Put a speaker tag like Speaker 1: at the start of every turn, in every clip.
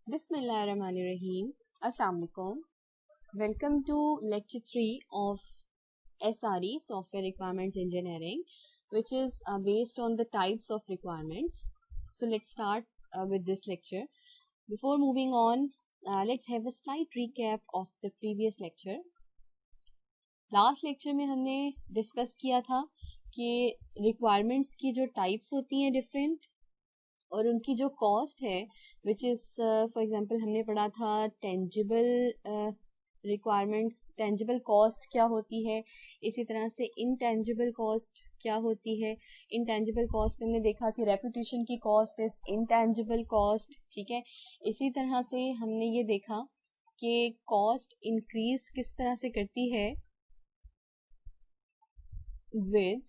Speaker 1: Bismillahirrahmanirrahim. Assalamu alaikum. Welcome to lecture 3 of SRE, Software Requirements Engineering, which is based on the types of requirements. So let's start with this lecture. Before moving on, let's have a slight recap of the previous lecture. Last lecture में हमने discuss किया था कि requirements की जो types होती हैं different और उनकी जो कॉस्ट है विच इज़ फॉर एग्जांपल हमने पढ़ा था टेंजिबल रिक्वायरमेंट्स, टेंजिबल कॉस्ट क्या होती है, इसी तरह से इनटेंजिबल कॉस्ट क्या होती है. इनटेंजिबल कॉस्ट में हमने देखा कि रेपुटेशन की कॉस्ट इज इनटेंजिबल कॉस्ट. ठीक है, इसी तरह से हमने ये देखा कि कॉस्ट इंक्रीज किस तरह से करती है with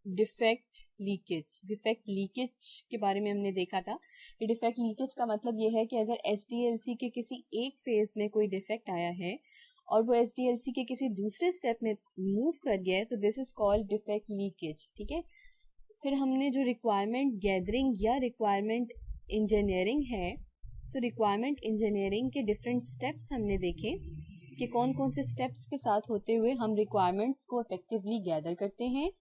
Speaker 1: defect leakage. Defect leakage के बारे में हमने देखा था कि डिफेक्ट लीकेज का मतलब ये है कि अगर SDLC के किसी एक फेज में कोई डिफेक्ट आया है और वो SDLC के किसी दूसरे स्टेप में मूव कर गया है, so this is called defect leakage. ठीक है, फिर हमने जो रिक्वायरमेंट गैदरिंग या रिक्वायरमेंट इंजीनियरिंग है, सो रिक्वायरमेंट इंजीनियरिंग के डिफरेंट स्टेप्स हमने देखे कि कौन कौन से स्टेप्स के साथ होते हुए हम रिक्वायरमेंट्स को इफेक्टिवली गैदर करते हैं,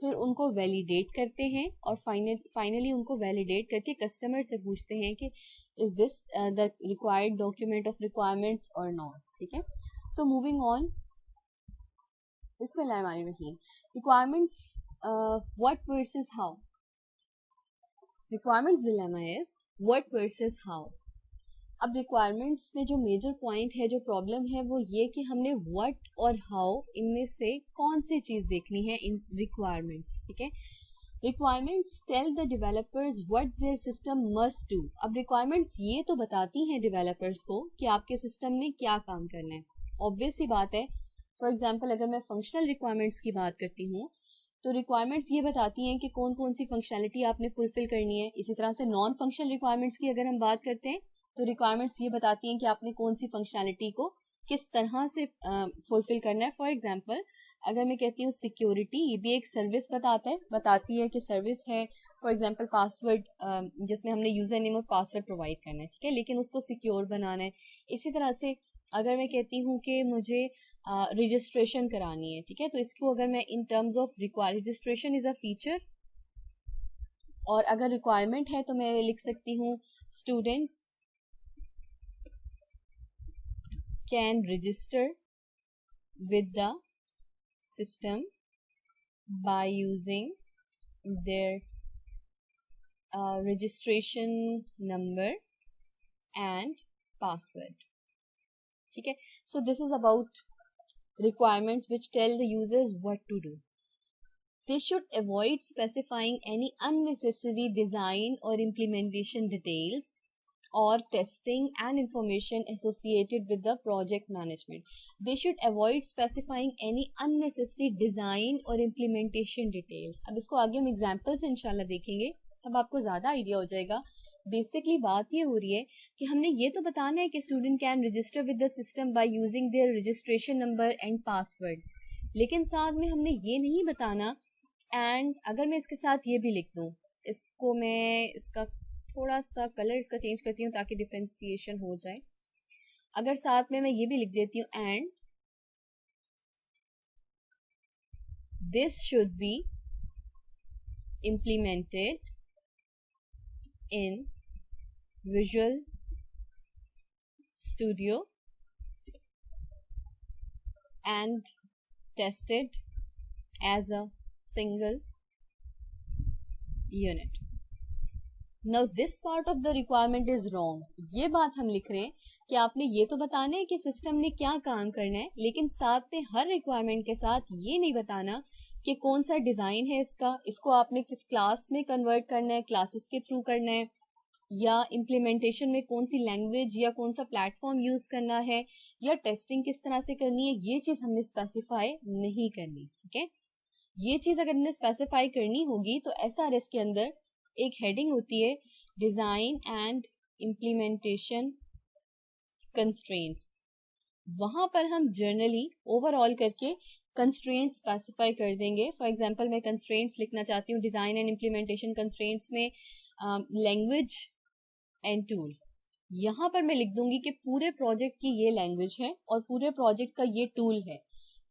Speaker 1: फिर उनको वैलिडेट करते हैं और फाइनली उनको वैलिडेट करके कस्टमर से पूछते हैं कि is this the required document of requirements और नॉट. ठीक है, सो मूविंग ऑन. बिस्मिल्लाहिर्रहमानिर्रहीम. Requirements what versus how. Requirements dilemma is what versus how. अब रिक्वायरमेंट्स में जो मेजर पॉइंट है, जो प्रॉब्लम है, वो ये कि हमने व्हाट और हाउ इनमें से कौन सी चीज देखनी है इन रिक्वायरमेंट्स. ठीक है, requirements tell the developers what their system must do. अब रिक्वायरमेंट्स ये तो बताती हैं डेवलपर्स को कि आपके सिस्टम ने क्या काम करना है. ऑब्वियस सी बात है. फॉर एग्जाम्पल अगर मैं फंक्शनल रिक्वायरमेंट्स की बात करती हूँ तो रिक्वायरमेंट्स ये बताती हैं कि कौन कौन सी फंक्शनैलिटी आपने फुलफिल करनी है. इसी तरह से नॉन फंक्शनल रिक्वायरमेंट्स की अगर हम बात करते हैं तो रिक्वायरमेंट्स ये बताती हैं कि आपने कौन सी फंक्शनैलिटी को किस तरह से फुलफिल करना है. फॉर एग्जांपल अगर मैं कहती हूँ सिक्योरिटी, ये भी एक सर्विस बताती है कि सर्विस है फॉर एग्जांपल पासवर्ड, जिसमें हमने यूजर नेम और पासवर्ड प्रोवाइड करना है. ठीक है, लेकिन उसको सिक्योर बनाना है. इसी तरह से अगर मैं कहती हूँ कि मुझे रजिस्ट्रेशन करानी है, ठीक है, तो इसको अगर मैं in terms of registration is a feature, और अगर रिक्वायरमेंट है तो मैं लिख सकती हूँ students can register with the system by using their registration number and password. ठीक है, so this is about requirements which tell the users what to do. They should avoid specifying any unnecessary design or implementation details or testing and information associated with the project management. They should avoid specifying any unnecessary design or implementation details. अब इसको आगे हम example से इंशाल्लाह देखेंगे, तब आपको ज़्यादा आइडिया हो जाएगा. बेसिकली बात ये हो रही है कि हमने ये तो बताना है कि student can register with the system by using their registration number and password, लेकिन साथ में हमने ये नहीं बताना. एंड अगर मैं इसके साथ ये भी लिख दूँ, इसको मैं इसका थोड़ा सा कलर इसका चेंज करती हूँ ताकि डिफरेंशिएशन हो जाए. अगर साथ में मैं ये भी लिख देती हूँ and this should be implemented in Visual Studio and tested as a single unit. Now this part of the requirement is wrong. ये बात हम लिख रहे हैं कि आपने ये तो बताना है कि सिस्टम ने क्या काम करना है, लेकिन साथ में हर रिक्वायरमेंट के साथ ये नहीं बताना कि कौन सा डिज़ाइन है इसका, इसको आपने किस क्लास में कन्वर्ट करना है, क्लासेस के थ्रू करना है, या इम्प्लीमेंटेशन में कौन सी लैंग्वेज या कौन सा प्लेटफॉर्म यूज़ करना है, या टेस्टिंग किस तरह से करनी है. ये चीज़ हमने स्पेसिफाई नहीं करनी. ठीक है, ये चीज़ अगर हमने स्पेसिफाई करनी होगी तो SRS के अंदर एक हेडिंग होती है डिज़ाइन एंड इम्प्लीमेंटेशन कंस्ट्रेंट्स. वहाँ पर हम जर्नली ओवरऑल करके कंस्ट्रेंट्स स्पेसिफाई कर देंगे. फॉर एग्जांपल मैं कंस्ट्रेंट्स लिखना चाहती हूँ डिज़ाइन एंड इम्प्लीमेंटेशन कंस्ट्रेंट्स में लैंग्वेज एंड टूल. यहाँ पर मैं लिख दूंगी कि पूरे प्रोजेक्ट की ये लैंग्वेज है और पूरे प्रोजेक्ट का ये टूल है।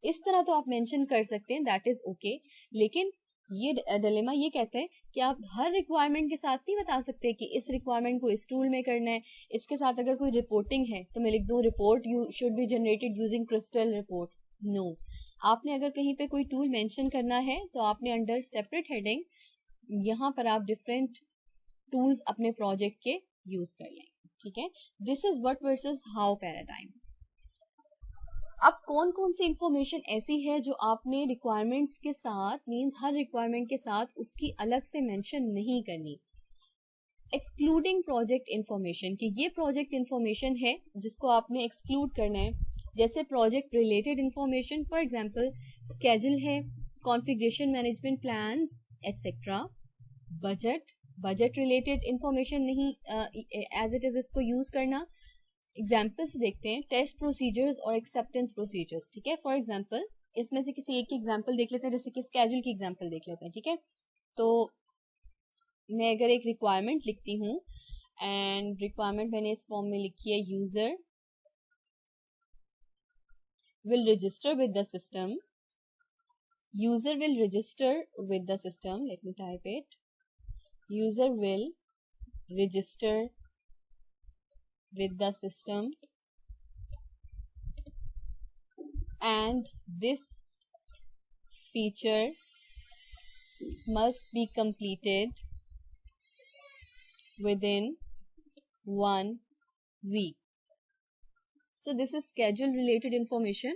Speaker 1: इस तरह तो आप मेंशन कर सकते हैं, दैट इज ओके। लेकिन ये डिलेमा ये कहता है कि आप हर रिक्वायरमेंट के साथ नहीं बता सकते कि इस रिक्वायरमेंट को इस टूल में करना है। इसके साथ अगर कोई रिपोर्टिंग है तो मैं लिख दूं report you should be generated using Crystal Report. No, आपने अगर कहीं पे कोई टूल मेंशन करना है तो आपने अंडर सेपरेट हेडिंग यहाँ पर आप डिफरेंट टूल्स अपने प्रोजेक्ट के यूज कर लें। ठीक है, this is what versus how paradigm. अब कौन कौन सी इंफॉर्मेशन ऐसी है जो आपने रिक्वायरमेंट्स के साथ मींस हर रिक्वायरमेंट के साथ उसकी अलग से मेंशन नहीं करनी। एक्सक्लूडिंग प्रोजेक्ट इंफॉर्मेशन, कि ये प्रोजेक्ट इंफॉर्मेशन है जिसको आपने एक्सक्लूड करना है। जैसे project related information, for example schedule है, configuration management plans etcetera. Budget related information नहीं एज इट इज इसको यूज करना। एग्जाम्पल्स देखते हैं, टेस्ट प्रोसीजर्स और एक्सेप्टेंस प्रोसीजर्स। ठीक है, फॉर एग्जाम्पल इसमें से किसी एक की एग्जाम्पल देख लेते हैं, जैसे कि स्केड्यूल की एग्जाम्पल देख लेते हैं। ठीक है, तो मैं अगर एक रिक्वायरमेंट लिखती हूँ एंड रिक्वायरमेंट मैंने इस फॉर्म में लिखी है, user will register with the system. User will register with the system. Let me type it. User will register with the system, and this feature must be completed within 1 week. So this is schedule related information,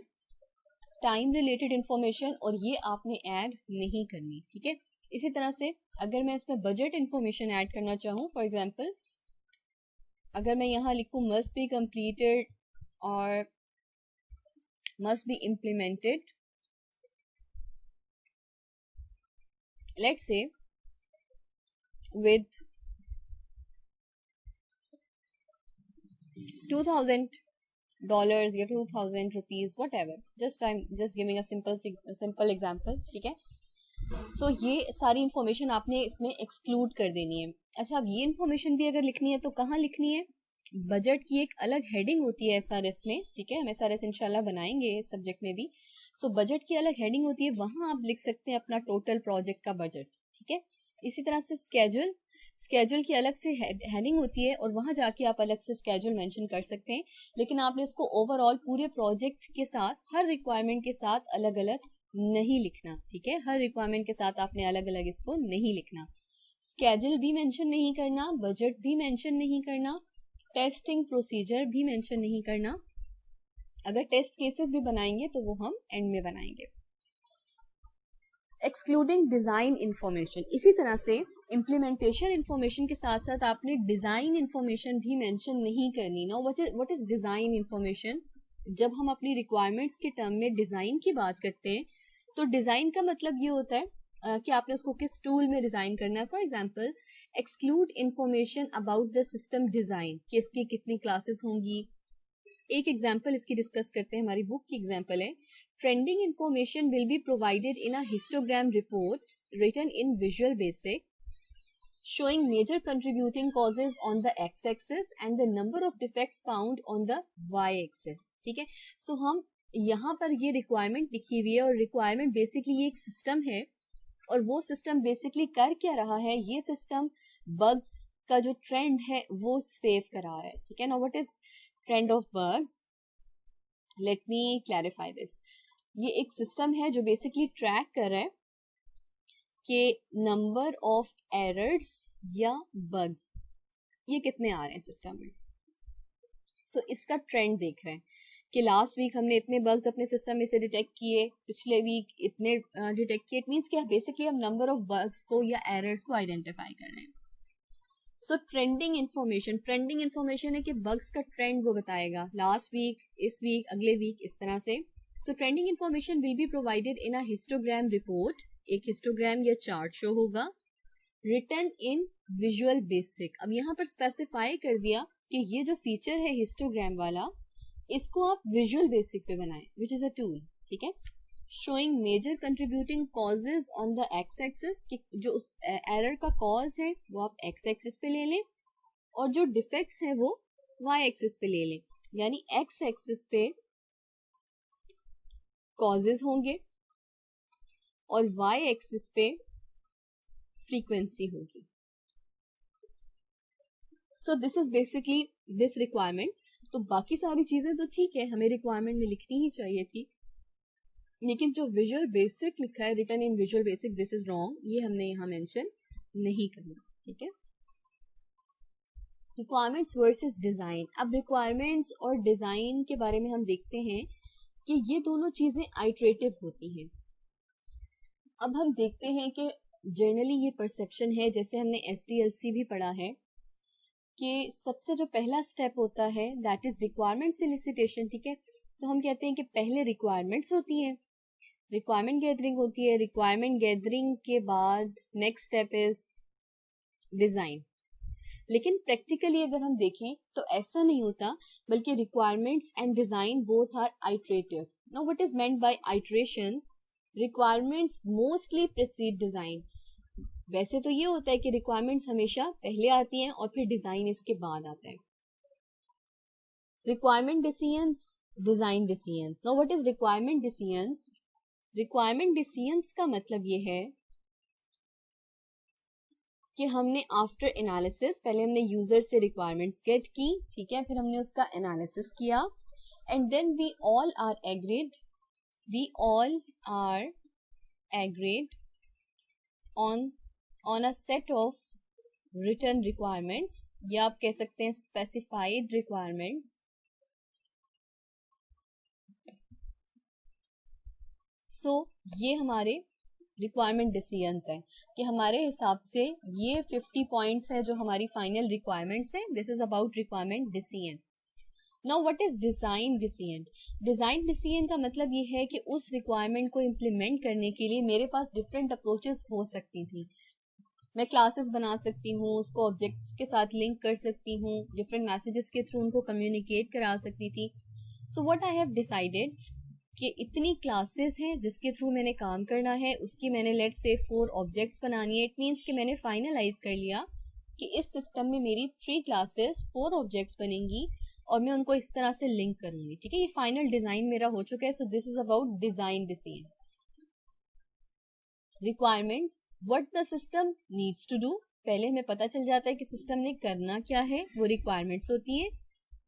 Speaker 1: time related information, और ये आपने add नहीं करनी। ठीक है, इसी तरह से अगर मैं इसमें बजट इंफॉर्मेशन ऐड करना चाहूँ, फॉर एग्जांपल अगर मैं यहाँ लिखूँ मस्ट बी कंप्लीटेड और must be implemented, let's say with $2,000 या 2,000 rupees, whatever, I'm just giving a simple example. ठीक है, सो ये सारी इंफॉर्मेशन आपने इसमें एक्सक्लूड कर देनी है। अच्छा, अब ये इंफॉर्मेशन भी अगर लिखनी है तो कहाँ लिखनी है? बजट की एक अलग हेडिंग होती है एसआरएस में। ठीक है, हम एसआरएस इंशाल्लाह बनाएंगे इस सब्जेक्ट में भी। सो बजट की अलग हेडिंग होती है, वहां आप लिख सकते हैं अपना टोटल प्रोजेक्ट का बजट। ठीक है, इसी तरह से स्केड्यूल की अलग से हेडिंग होती है और वहां जाके आप अलग से स्केड्यूल मेंशन कर सकते हैं, लेकिन आपने इसको ओवरऑल पूरे प्रोजेक्ट के साथ हर रिक्वायरमेंट के साथ अलग अलग नहीं लिखना। ठीक है, हर रिक्वायरमेंट के साथ आपने अलग अलग इसको नहीं लिखना। स्केड्यूल भी मेंशन नहीं करना, बजट भी मेंशन नहीं करना, टेस्टिंग प्रोसीजर भी मेंशन नहीं करना। अगर टेस्ट केसेस भी बनाएंगे तो वो हम एंड में बनाएंगे। एक्सक्लूडिंग डिजाइन इंफॉर्मेशन, इसी तरह से इम्प्लीमेंटेशन इंफॉर्मेशन के साथ साथ आपने डिजाइन इंफॉर्मेशन भी मेंशन नहीं करनी ना। What is design information? जब हम अपनी रिक्वायरमेंट्स के टर्म में डिजाइन की बात करते हैं तो डिजाइन का मतलब ये होता है कि आपने उसको किस टूल में डिजाइन करना है। For example exclude information about the system design, कि इसकी कितनी क्लासेस होंगी। एक एग्जांपल इसकी डिस्कस करते हैं, हमारी बुक की एग्जांपल है, trending information will be provided in a histogram report written in Visual Basic showing major contributing causes on the x-axis and the number of defects found on the y-axis. ठीक है, सो हम यहाँ पर ये requirement लिखी हुई है और रिक्वायरमेंट बेसिकली ये एक सिस्टम है और वो सिस्टम बेसिकली कर क्या रहा है, ये सिस्टम बग्स का जो ट्रेंड है वो सेव करा रहा है। ठीक है ना, what is trend of bugs? Let me clarify this. ये एक सिस्टम है जो बेसिकली ट्रैक कर रहा है कि नंबर ऑफ एरर्स या बग्स ये कितने आ रहे हैं सिस्टम में। सो इसका ट्रेंड देख रहे हैं कि लास्ट वीक हमने इतने बग्स अपने सिस्टम में से डिटेक्ट किए, पिछले वीक इतने डिटेक्ट किए। इट मींस कि बेसिकली हम नंबर ऑफ बग्स को या एरर्स को आइडेंटिफाई कर रहे हैं। सो ट्रेंडिंग इंफॉर्मेशन है कि बग्स का ट्रेंड वो बताएगा, लास्ट वीक, इस वीक, अगले वीक, इस तरह से। So trending information will be provided in a histogram report, एक हिस्टोग्राम या चार्ट शो होगा, रिटन इन विजुअल बेसिक। अब यहाँ पर स्पेसिफाई कर दिया कि ये जो फीचर है हिस्टोग्राम वाला, इसको आप विजुअल बेसिक पे बनाएं, विच इज अ टूल। ठीक है, showing major contributing causes on the X axis, कि जो उस एरर का कॉज है वो आप एक्स एक्सिस पे ले लें और जो डिफेक्ट्स है वो वाई एक्सिस पे ले लें, यानी एक्स एक्सिस पे कॉजेज होंगे और वाई एक्सिस पे फ्रीक्वेंसी होगी. सो this is basically this requirement. तो बाकी सारी चीजें तो ठीक है, हमें रिक्वायरमेंट में लिखनी ही चाहिए थी, लेकिन जो विजुअल बेसिक लिखा है, written in Visual Basic, this is wrong. ये हमने यहाँ मेंशन नहीं करना. ठीक है. Requirements versus design. अब रिक्वायरमेंट्स और डिजाइन के बारे में हम देखते हैं कि ये दोनों चीजें आइटरेटिव होती हैं. अब हम देखते हैं कि जनरली ये परसेप्शन है, जैसे हमने SDLC भी पढ़ा है, कि सबसे जो पहला स्टेप होता है दैट इज रिक्वायरमेंट सोलिसिटेशन. ठीक है. तो हम कहते हैं कि पहले रिक्वायरमेंट्स होती हैं, रिक्वायरमेंट गैदरिंग होती है, रिक्वायरमेंट गैदरिंग के बाद नेक्स्ट स्टेप इज डिजाइन. लेकिन प्रैक्टिकली अगर हम देखें तो ऐसा नहीं होता, बल्कि requirements and design both are iterative. Now what is meant by iteration? Requirements mostly precede design. वैसे तो ये होता है कि रिक्वायरमेंट्स हमेशा पहले आती हैं और फिर डिजाइन इसके बाद आता है. Requirement decisions, design decisions. Now what is requirement decisions? Requirement decisions का मतलब ये है कि हमने आफ्टर एनालिसिस, पहले हमने यूजर से रिक्वायरमेंट्स गेट की, ठीक है, फिर हमने उसका एनालिसिस किया, and then we all are agreed on a set of written requirements, या आप कह सकते हैं specified requirements. So ये हमारे requirement decisions हैं कि हमारे हिसाब से ये 50 points है जो हमारी final requirements है. This is about requirement decision. Now what is design decision? Design decision का मतलब ये है कि उस requirement को implement करने के लिए मेरे पास different approaches हो सकती थी. मैं क्लासेस बना सकती हूँ, उसको ऑब्जेक्ट्स के साथ लिंक कर सकती हूँ, डिफरेंट मैसेजेस के थ्रू उनको कम्युनिकेट करा सकती थी. So what I have decided कि इतनी क्लासेस हैं जिसके थ्रू मैंने काम करना है, उसकी मैंने लेट्स से 4 ऑब्जेक्ट्स बनानी है. इट मीन्स कि मैंने फाइनलाइज कर लिया कि इस सिस्टम में मेरी 3 क्लासेस 4 ऑब्जेक्ट्स बनेंगी और मैं उनको इस तरह से लिंक करूंगी. ठीक है, ये फाइनल डिजाइन मेरा हो चुका है. So this is about design decision. Requirements, what the system needs to do. पहले हमें पता चल जाता है कि सिस्टम ने करना क्या है, वो रिक्वायरमेंट्स होती है.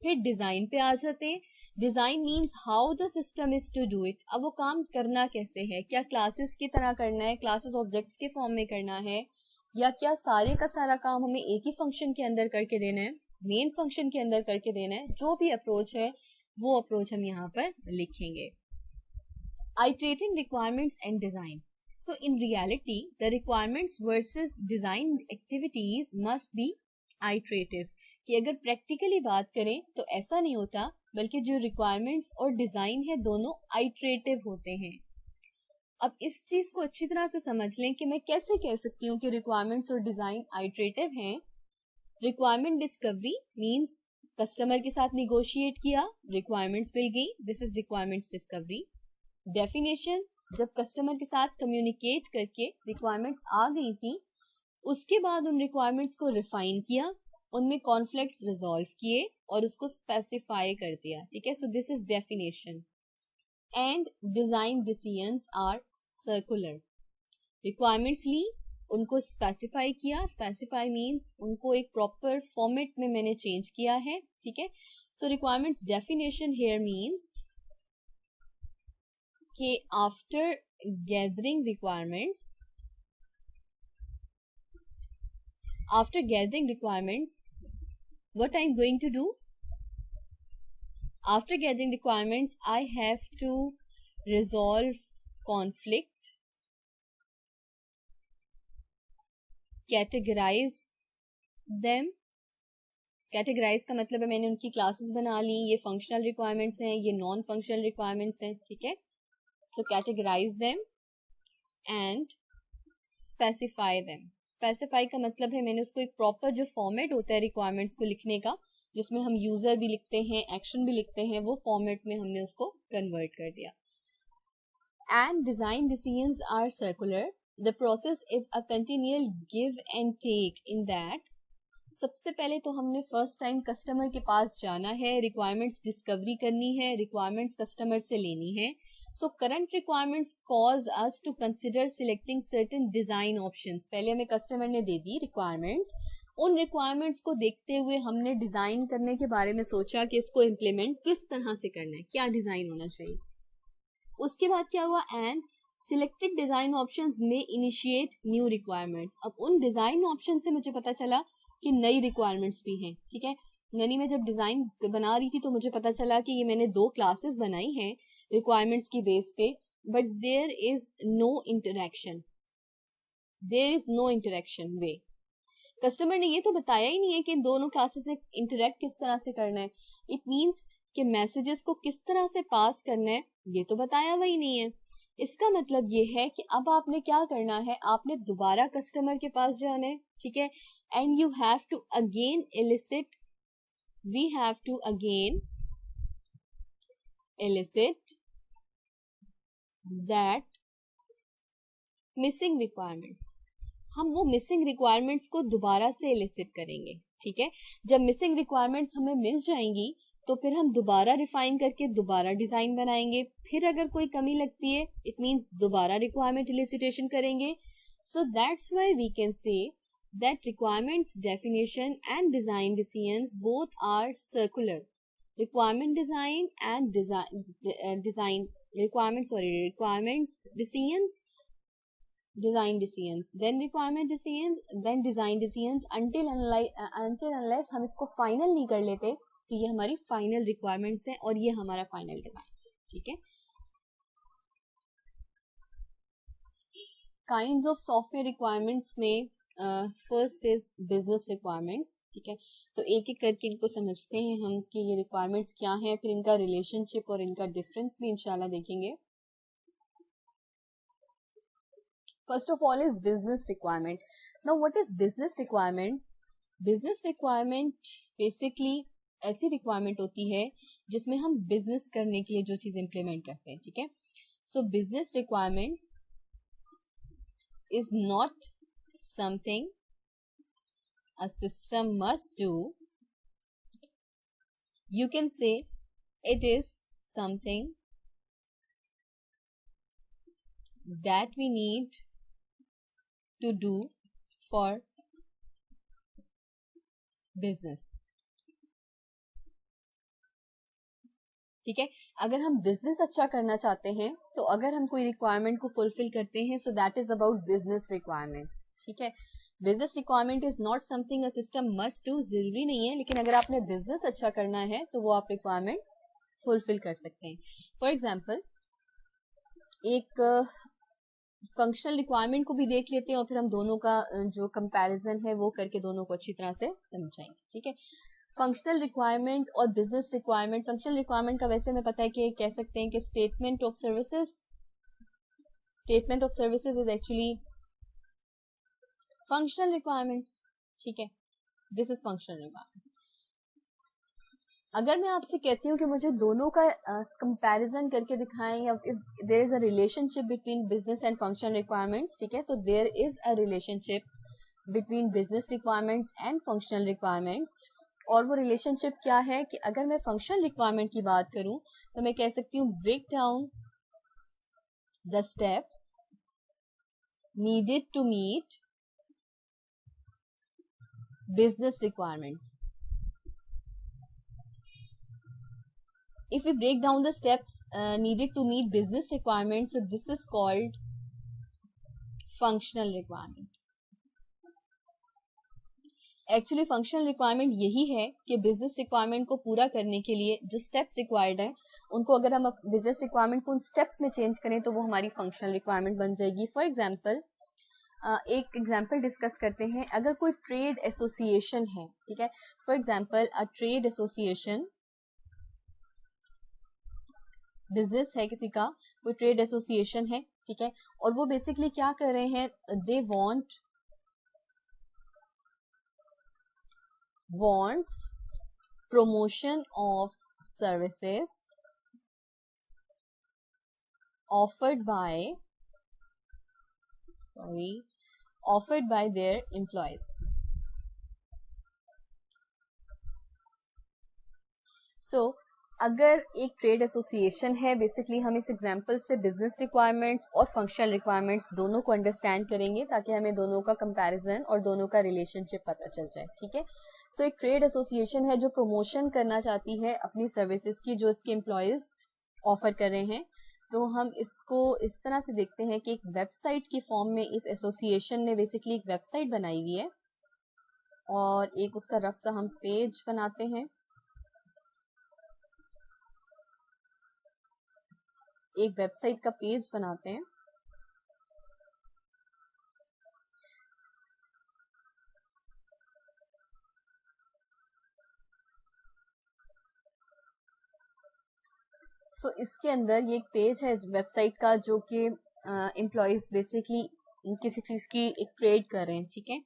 Speaker 1: फिर डिजाइन पे आ जाते हैं. Design means how the system is to do it. अब वो काम करना कैसे है, क्या क्लासेस की तरह करना है, क्लासेस ऑब्जेक्ट्स के फॉर्म में करना है, या क्या सारे का सारा काम हमें एक ही फंक्शन के अंदर करके देना है, मेन फंक्शन के अंदर करके देना है. जो भी अप्रोच है वो अप्रोच हम यहाँ पर लिखेंगे. Iterating requirements and design. So in reality, the requirements versus design activities must be iterative. कि अगर प्रैक्टिकली बात करें तो ऐसा नहीं होता, बल्कि जो रिक्वायरमेंट्स और डिजाइन है दोनों आइटरेटिव होते हैं. अब इस चीज को अच्छी तरह से समझ लें कि मैं कैसे कह सकती हूँ कि रिक्वायरमेंट्स और डिजाइन आइटरेटिव हैं. रिक्वायरमेंट डिस्कवरी मीन्स कस्टमर के साथ निगोशिएट किया, रिक्वायरमेंट्स मिल गई, this is requirements discovery. Definition, जब कस्टमर के साथ कम्युनिकेट करके रिक्वायरमेंट्स आ गई थी, उसके बाद उन रिक्वायरमेंट्स को रिफाइन किया, उनमें कॉन्फ्लिक्ट्स रिजॉल्व किए और उसको स्पेसिफाई कर दिया. ठीक है, so this is definition. And design decisions are circular. Requirements ली, उनको स्पेसिफाई किया, स्पेसिफाई मींस उनको एक प्रॉपर फॉर्मेट में मैंने चेंज किया है. ठीक है, सो रिक्वायरमेंट्स डेफिनेशन हियर मींस कि after gathering requirements, what I'm going to do after gathering requirements, I have to resolve conflict, categorize them. Categorize का मतलब है मैंने उनकी क्लासेस बना ली, ये फंक्शनल रिक्वायरमेंट्स हैं, ये नॉन फंक्शनल रिक्वायरमेंट्स हैं. ठीक है, so categorize them and specify them. specify का मतलब है मैंने उसको एक प्रॉपर जो फॉर्मेट होता है रिक्वायरमेंट्स को लिखने का, जिसमें हम यूजर भी लिखते हैं, एक्शन भी लिखते हैं, वो फॉर्मेट में हमने उसको कन्वर्ट कर दिया. And design decisions are circular. The process is a continual give and take in that सबसे पहले तो हमने फर्स्ट टाइम कस्टमर के पास जाना है, रिक्वायरमेंट्स डिस्कवरी करनी है, रिक्वायरमेंट्स कस्टमर से लेनी है. So current requirements cause us to consider selecting certain design options. पहले हमें कस्टमर ने दे दी रिक्वायरमेंट्स, उन रिक्वायरमेंट्स को देखते हुए हमने डिजाइन करने के बारे में सोचा कि इसको इम्प्लीमेंट किस तरह से करना है, क्या डिजाइन होना चाहिए. उसके बाद क्या हुआ, एंड सिलेक्टेड डिजाइन ऑप्शंस में इनिशिएट न्यू रिक्वायरमेंट्स. अब उन डिजाइन ऑप्शन से मुझे पता चला कि नई रिक्वायरमेंट्स भी हैं. ठीक है, यानी मैं जब डिजाइन बना रही थी तो मुझे पता चला कि ये मैंने 2 क्लासेस बनाई हैं रिक्वायरमेंट्स की बेस पे, but there is no interaction, there is no interaction way. Customer ने ये तो बताया ही नहीं है कि इन दोनों क्लासेस में इंटरेक्ट किस तरह से करना है. इट मीन्स कि मैसेजेस को किस तरह से पास करना है ये तो बताया हुआ ही नहीं है. इसका मतलब ये है कि अब आपने क्या करना है, आपने दोबारा कस्टमर के पास जाना है. ठीक है, and you have to again elicit, we have to again elicit that missing requirements. हम वो मिसिंग रिक्वायरमेंट्स को दोबारा से elicit करेंगे. ठीक है, जब मिसिंग रिक्वायरमेंट्स हमें मिल जाएंगी तो फिर हम दोबारा रिफाइन करके दोबारा डिजाइन बनाएंगे. फिर अगर कोई कमी लगती है इट मीन्स दोबारा रिक्वायरमेंट एलिसिटेशन करेंगे. So that's why we can say that requirements definition and design decisions both are circular. Requirement design and design requirements decisions, design decisions, then requirement decisions, then design decisions until unless हम इसको final नहीं कर लेते कि ये हमारी final requirements हैं और ये हमारा फाइनल डिजाइन. ठीक है, काइंड्स ऑफ सॉफ्टवेयर रिक्वायरमेंट्स में फर्स्ट इज बिजनेस रिक्वायरमेंट्स. ठीक है, तो एक एक करके इनको समझते हैं हम कि ये रिक्वायरमेंट्स क्या हैं, फिर इनका रिलेशनशिप और इनका डिफरेंस भी इंशाल्लाह देखेंगे. First of all is business requirement. Now what is business requirement? Business requirement basically ऐसी रिक्वायरमेंट होती है जिसमें हम बिजनेस करने के लिए जो चीज इंप्लीमेंट करते हैं. ठीक है, सो business requirement is not something a system must do. You can say it is something that we need to do for business. ठीक है, अगर हम बिजनेस अच्छा करना चाहते हैं तो अगर हम कोई रिक्वायरमेंट को फुलफिल करते हैं so that is about business requirement. ठीक है, business requirement is not something a system must do, जरूरी नहीं है, लेकिन अगर आपने बिजनेस अच्छा करना है तो वो आप रिक्वायरमेंट फुलफिल कर सकते हैं. फॉर एग्जाम्पल एक फंक्शनल रिक्वायरमेंट को भी देख लेते हैं और फिर हम दोनों का जो कंपैरिजन है वो करके दोनों को अच्छी तरह से समझाएंगे. ठीक है, फंक्शनल रिक्वायरमेंट और बिजनेस रिक्वायरमेंट. फंक्शनल रिक्वायरमेंट का वैसे हमें पता है कि कह सकते हैं कि statement of services. Statement of services is actually functional requirements. ठीक है, दिस इज फंक्शनल रिक्वायरमेंट. अगर मैं आपसे कहती हूँ कि मुझे दोनों का कंपैरिजन करके दिखाएं या there is a relationship between business and functional requirements. ठीक है, so there is a relationship between business requirements and functional requirements. और वो रिलेशनशिप क्या है कि अगर मैं फंक्शनल रिक्वायरमेंट की बात करूं तो मैं कह सकती हूँ break down the steps needed to meet business requirements. If we break down the steps needed to meet business requirements, so this is called functional requirement. Actually functional requirement यही है कि बिजनेस रिक्वायरमेंट को पूरा करने के लिए जो steps required है उनको अगर हम बिजनेस रिक्वायरमेंट को उन स्टेप्स में चेंज करें तो वो हमारी फंक्शनल रिक्वायरमेंट बन जाएगी. फॉर एग्जांपल एक एग्जांपल डिस्कस करते हैं. अगर कोई ट्रेड एसोसिएशन है, ठीक है, for example a trade association, business है किसी का, कोई ट्रेड एसोसिएशन है, ठीक है, और वो बेसिकली क्या कर रहे हैं, दे wants promotion of services offered by their employees. सो अगर एक ट्रेड एसोसिएशन है, बेसिकली हम इस एग्जांपल से बिजनेस रिक्वायरमेंट्स और फंक्शनल रिक्वायरमेंट्स दोनों को अंडरस्टैंड करेंगे ताकि हमें दोनों का कंपैरिजन और दोनों का रिलेशनशिप पता चल जाए, ठीक है। सो एक ट्रेड एसोसिएशन है जो प्रमोशन करना चाहती है अपनी सर्विसेज की जो इसके एम्प्लॉयज ऑफर कर रहे हैं। तो हम इसको इस तरह से देखते हैं कि एक वेबसाइट की फॉर्म में इस एसोसिएशन ने बेसिकली एक वेबसाइट बनाई हुई है और एक उसका रफ सा हम पेज बनाते हैं। एक वेबसाइट का पेज बनाते हैं। सो इसके अंदर ये एक पेज है वेबसाइट का जो कि एम्प्लॉयज बेसिकली किसी चीज की एक ट्रेड कर रहे हैं, ठीक है।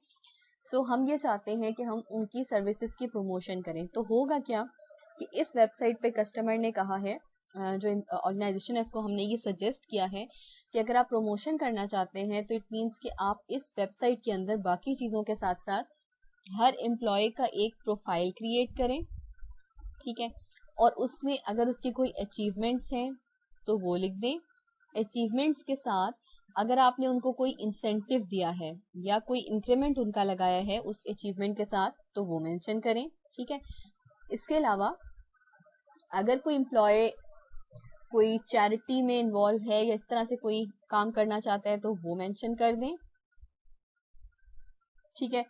Speaker 1: सो हम ये चाहते हैं कि हम उनकी सर्विसेज की प्रमोशन करें। तो होगा क्या कि इस वेबसाइट पे कस्टमर ने कहा है, जो ऑर्गेनाइजेशन है इसको हमने ये सजेस्ट किया है कि अगर आप प्रमोशन करना चाहते हैं तो इट मीन्स कि आप इस वेबसाइट के अंदर बाकी चीज़ों के साथ साथ हर एम्प्लॉय का एक प्रोफाइल क्रिएट करें, ठीक है। और उसमें अगर उसकी कोई अचीवमेंट्स हैं तो वो लिख दें। अचीवमेंट्स के साथ अगर आपने उनको कोई इंसेंटिव दिया है या कोई इंक्रीमेंट उनका लगाया है उस अचीवमेंट के साथ तो वो मेंशन करें, ठीक है। इसके अलावा अगर कोई एम्प्लॉय कोई चैरिटी में इन्वॉल्व है या इस तरह से कोई काम करना चाहता है तो वो मेंशन कर दें, ठीक है।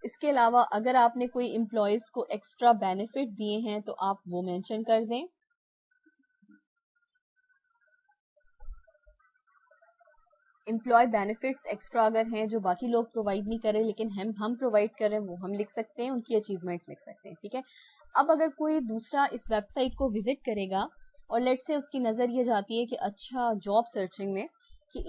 Speaker 1: इसके अलावा अगर आपने कोई एम्प्लॉयज को एक्स्ट्रा बेनिफिट दिए हैं तो आप वो मेंशन कर दें। एम्प्लॉय बेनिफिट्स एक्स्ट्रा अगर हैं जो बाकी लोग प्रोवाइड नहीं कर रहे लेकिन हम प्रोवाइड कर रहे हैं वो हम लिख सकते हैं, उनकी अचीवमेंट्स लिख सकते हैं, ठीक है। अब अगर कोई दूसरा इस वेबसाइट को विजिट करेगा और लेट से उसकी नज़र ये जाती है कि अच्छा जॉब सर्चिंग में कि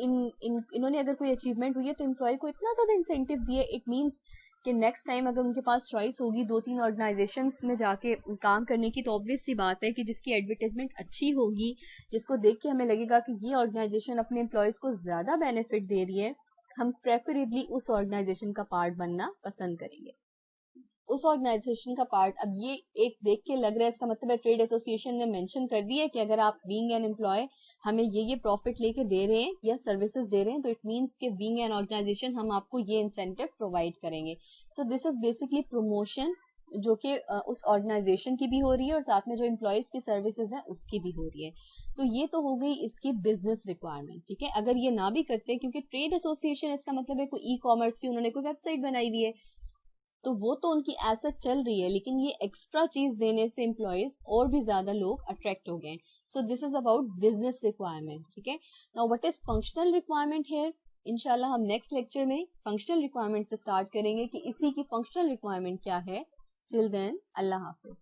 Speaker 1: इन्होंने अगर कोई अचीवमेंट हुई है तो एम्प्लॉय को इतना ज़्यादा इंसेंटिव दिए, इट मीन्स कि नेक्स्ट टाइम अगर उनके पास चॉइस होगी 2-3 ऑर्गेनाइजेशंस में जाके काम करने की तो ऑब्वियस सी बात है कि जिसकी एडवर्टाइजमेंट अच्छी होगी, जिसको देख के हमें लगेगा कि ये ऑर्गेनाइजेशन अपने एम्प्लॉयज़ को ज़्यादा बेनिफिट दे रही है, हम प्रेफरेबली उस ऑर्गेनाइजेशन का पार्ट बनना पसंद करेंगे, उस ऑर्गेनाइजेशन का पार्ट। अब ये एक देख के लग रहा है इसका मतलब है ट्रेड एसोसिएशन ने मेंशन कर दिया है कि अगर आप बीइंग एन एम्प्लॉय हमें ये प्रॉफिट लेके दे रहे हैं या सर्विसेज दे रहे हैं तो इट मींस कि बीइंग एन ऑर्गेनाइजेशन हम आपको ये इंसेंटिव प्रोवाइड करेंगे। सो दिस इज बेसिकली प्रमोशन जो कि उस ऑर्गेनाइजेशन की भी हो रही है और साथ में जो एम्प्लॉयज की सर्विसेज है उसकी भी हो रही है। तो ये तो हो गई इसकी बिजनेस रिक्वायरमेंट, ठीक है। अगर ये ना भी करते क्योंकि ट्रेड एसोसिएशन इसका मतलब है कोई ई कॉमर्स की उन्होंने कोई वेबसाइट बनाई हुई है तो वो तो उनकी एसेट चल रही है, लेकिन ये एक्स्ट्रा चीज देने से एम्प्लॉयज और भी ज्यादा लोग अट्रैक्ट हो गए। सो this is about business requirement, ठीक है। Now what is functional requirement here, इंशाल्लाह हम नेक्स्ट लेक्चर में फंक्शनल रिक्वायरमेंट से स्टार्ट करेंगे कि इसी की फंक्शनल रिक्वायरमेंट क्या है। टिल देन अल्लाह हाफिज।